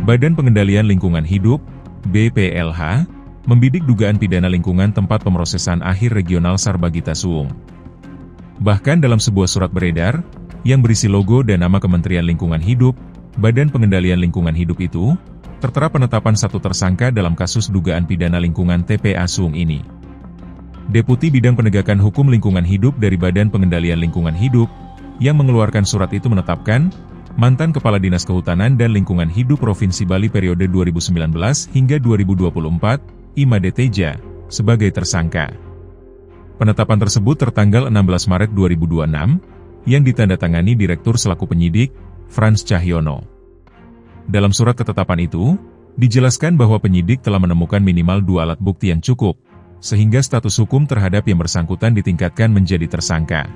Badan Pengendalian Lingkungan Hidup, BPLH, membidik dugaan pidana lingkungan tempat pemrosesan akhir regional Sarbagita Suung. Bahkan dalam sebuah surat beredar, yang berisi logo dan nama Kementerian Lingkungan Hidup, Badan Pengendalian Lingkungan Hidup itu, tertera penetapan satu tersangka dalam kasus dugaan pidana lingkungan TPA Suung ini. Deputi Bidang Penegakan Hukum Lingkungan Hidup dari Badan Pengendalian Lingkungan Hidup, yang mengeluarkan surat itu menetapkan, mantan Kepala Dinas Kehutanan dan Lingkungan Hidup Provinsi Bali periode 2019 hingga 2024, Imade Teja, sebagai tersangka. Penetapan tersebut tertanggal 16 Maret 2026, yang ditandatangani Direktur selaku penyidik, Frans Cahyono. Dalam surat ketetapan itu, dijelaskan bahwa penyidik telah menemukan minimal 2 alat bukti yang cukup, sehingga status hukum terhadap yang bersangkutan ditingkatkan menjadi tersangka.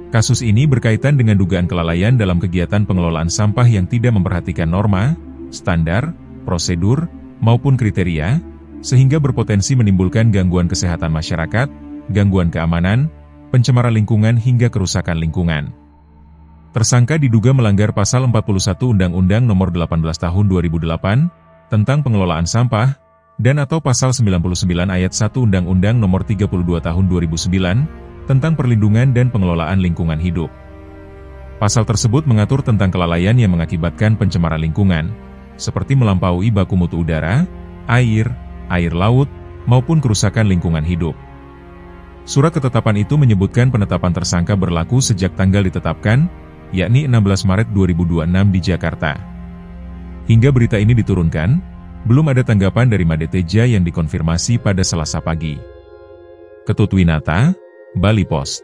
Kasus ini berkaitan dengan dugaan kelalaian dalam kegiatan pengelolaan sampah yang tidak memperhatikan norma, standar, prosedur, maupun kriteria, sehingga berpotensi menimbulkan gangguan kesehatan masyarakat, gangguan keamanan, pencemaran lingkungan hingga kerusakan lingkungan. Tersangka diduga melanggar Pasal 41 Undang-Undang Nomor 18 Tahun 2008 tentang pengelolaan sampah, dan atau Pasal 99 Ayat 1 Undang-Undang Nomor 32 Tahun 2009 tentang perlindungan dan pengelolaan lingkungan hidup. Pasal tersebut mengatur tentang kelalaian yang mengakibatkan pencemaran lingkungan, seperti melampaui baku mutu udara, air laut, maupun kerusakan lingkungan hidup. Surat ketetapan itu menyebutkan penetapan tersangka berlaku sejak tanggal ditetapkan, yakni 16 Maret 2026 di Jakarta. Hingga berita ini diturunkan, belum ada tanggapan dari Made Teja yang dikonfirmasi pada Selasa pagi. Ketut Winata, Bali Post.